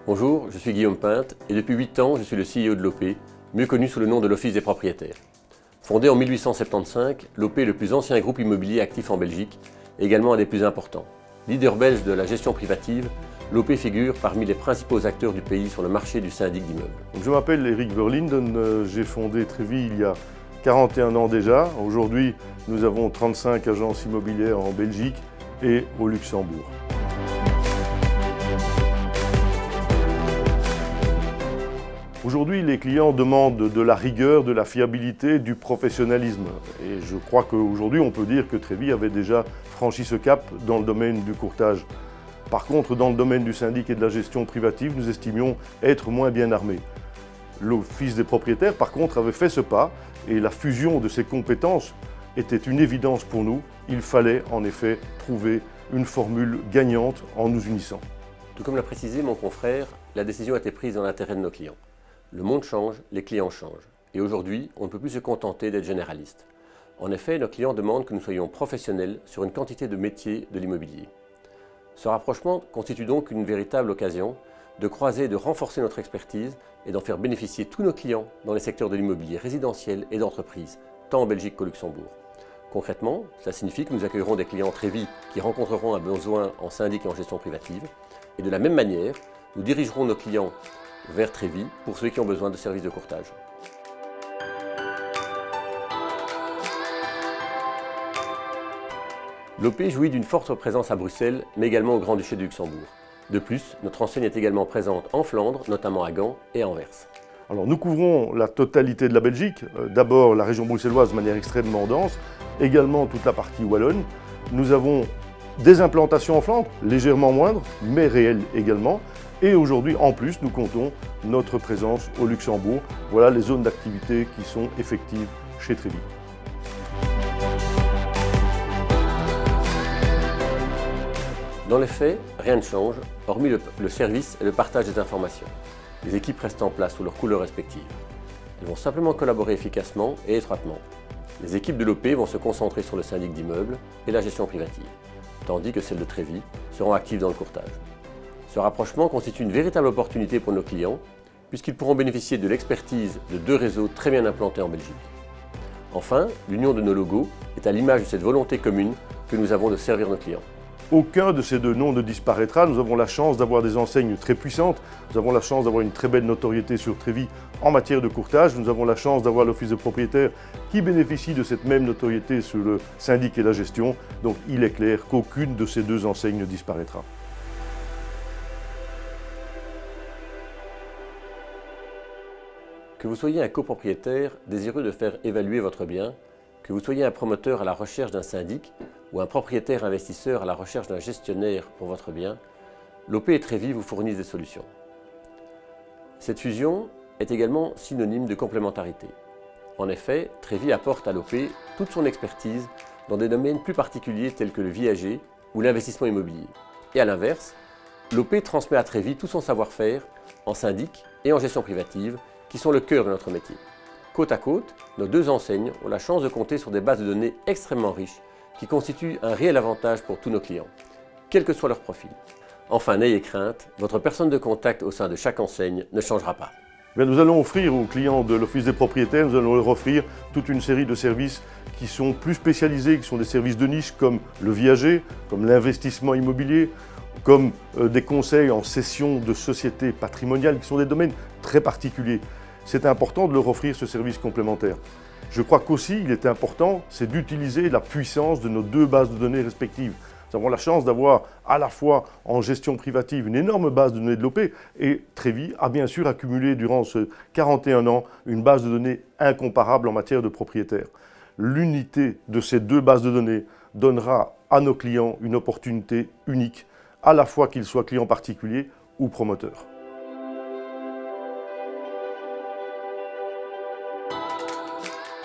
Bonjour, je suis Guillaume Pinte et depuis 8 ans, je suis le CEO de l'OP, mieux connu sous le nom de l'Office des propriétaires. Fondé en 1875, l'OP est le plus ancien groupe immobilier actif en Belgique et également un des plus importants. Leader belge de la gestion privative, l'OP figure parmi les principaux acteurs du pays sur le marché du syndic d'immeubles. Je m'appelle Eric Verlinden, j'ai fondé Trévi il y a 41 ans déjà. Aujourd'hui, nous avons 35 agences immobilières en Belgique et au Luxembourg. Aujourd'hui, les clients demandent de la rigueur, de la fiabilité, du professionnalisme. Et je crois qu'aujourd'hui, on peut dire que Trévi avait déjà franchi ce cap dans le domaine du courtage. Par contre, dans le domaine du syndic et de la gestion privative, nous estimions être moins bien armés. L'Office des propriétaires, par contre, avait fait ce pas et la fusion de ces compétences était une évidence pour nous. Il fallait en effet trouver une formule gagnante en nous unissant. Tout comme l'a précisé mon confrère, la décision a été prise dans l'intérêt de nos clients. Le monde change, les clients changent. Et aujourd'hui, on ne peut plus se contenter d'être généraliste. En effet, nos clients demandent que nous soyons professionnels sur une quantité de métiers de l'immobilier. Ce rapprochement constitue donc une véritable occasion de croiser et de renforcer notre expertise et d'en faire bénéficier tous nos clients dans les secteurs de l'immobilier résidentiel et d'entreprise, tant en Belgique qu'au Luxembourg. Concrètement, cela signifie que nous accueillerons des clients Trévi qui rencontreront un besoin en syndic et en gestion privative. Et de la même manière, nous dirigerons nos clients vers Trévi pour ceux qui ont besoin de services de courtage. L'OP jouit d'une forte présence à Bruxelles, mais également au Grand-Duché du Luxembourg. De plus, notre enseigne est également présente en Flandre, notamment à Gand et à Anvers. Alors, nous couvrons la totalité de la Belgique, d'abord la région bruxelloise de manière extrêmement dense, également toute la partie wallonne. Nous avons des implantations en Flandre, légèrement moindres, mais réelles également. Et aujourd'hui, en plus, nous comptons notre présence au Luxembourg. Voilà les zones d'activité qui sont effectives chez Trévi. Dans les faits, rien ne change, hormis le service et le partage des informations. Les équipes restent en place sous leurs couleurs respectives. Elles vont simplement collaborer efficacement et étroitement. Les équipes de l'OP vont se concentrer sur le syndic d'immeubles et la gestion privative, tandis que celles de Trévi seront actives dans le courtage. Ce rapprochement constitue une véritable opportunité pour nos clients, puisqu'ils pourront bénéficier de l'expertise de deux réseaux très bien implantés en Belgique. Enfin, l'union de nos logos est à l'image de cette volonté commune que nous avons de servir nos clients. Aucun de ces deux noms ne disparaîtra. Nous avons la chance d'avoir des enseignes très puissantes. Nous avons la chance d'avoir une très belle notoriété sur Trévi en matière de courtage. Nous avons la chance d'avoir l'Office de propriétaires qui bénéficie de cette même notoriété sur le syndic et la gestion. Donc il est clair qu'aucune de ces deux enseignes ne disparaîtra. Que vous soyez un copropriétaire désireux de faire évaluer votre bien, que vous soyez un promoteur à la recherche d'un syndic ou un propriétaire investisseur à la recherche d'un gestionnaire pour votre bien, l'OP et Trévi vous fournissent des solutions. Cette fusion est également synonyme de complémentarité. En effet, Trévi apporte à l'OP toute son expertise dans des domaines plus particuliers tels que le viager ou l'investissement immobilier. Et à l'inverse, l'OP transmet à Trévi tout son savoir-faire en syndic et en gestion privative qui sont le cœur de notre métier. Côte à côte, nos deux enseignes ont la chance de compter sur des bases de données extrêmement riches qui constituent un réel avantage pour tous nos clients, quel que soit leur profil. Enfin, n'ayez crainte, votre personne de contact au sein de chaque enseigne ne changera pas. Nous allons offrir aux clients de l'Office des propriétaires, nous allons leur offrir toute une série de services qui sont plus spécialisés, qui sont des services de niche comme le viager, comme l'investissement immobilier, comme des conseils en cession de sociétés patrimoniales, qui sont des domaines très particuliers. C'est important de leur offrir ce service complémentaire. Je crois qu'aussi, il est important, c'est d'utiliser la puissance de nos deux bases de données respectives. Nous avons la chance d'avoir à la fois en gestion privative une énorme base de données de l'OP et Trévi a bien sûr accumulé durant ce 41 ans une base de données incomparable en matière de propriétaires. L'unité de ces deux bases de données donnera à nos clients une opportunité unique, à la fois qu'ils soient clients particuliers ou promoteurs.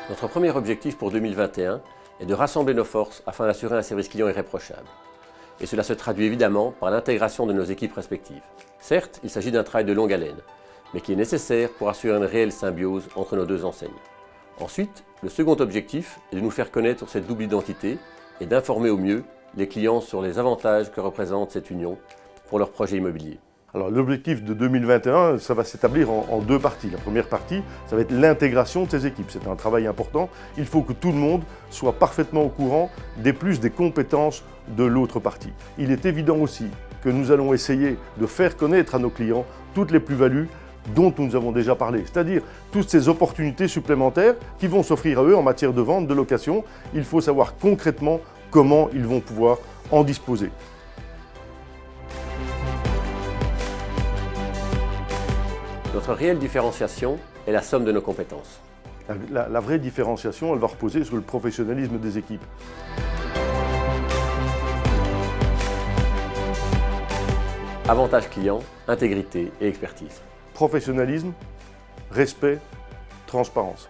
Notre premier objectif pour 2021 est de rassembler nos forces afin d'assurer un service client irréprochable. Et cela se traduit évidemment par l'intégration de nos équipes respectives. Certes, il s'agit d'un travail de longue haleine, mais qui est nécessaire pour assurer une réelle symbiose entre nos deux enseignes. Ensuite, le second objectif est de nous faire connaître cette double identité et d'informer au mieux les clients sur les avantages que représente cette union pour leurs projets immobiliers. Alors l'objectif de 2021, ça va s'établir en deux parties. La première partie, ça va être l'intégration de ces équipes. C'est un travail important. Il faut que tout le monde soit parfaitement au courant des compétences de l'autre partie. Il est évident aussi que nous allons essayer de faire connaître à nos clients toutes les plus-values dont nous avons déjà parlé, c'est-à-dire toutes ces opportunités supplémentaires qui vont s'offrir à eux en matière de vente, de location. Il faut savoir concrètement comment ils vont pouvoir en disposer. Notre réelle différenciation est la somme de nos compétences. La vraie différenciation, elle va reposer sur le professionnalisme des équipes. Avantage client, intégrité et expertise. Professionnalisme, respect, transparence.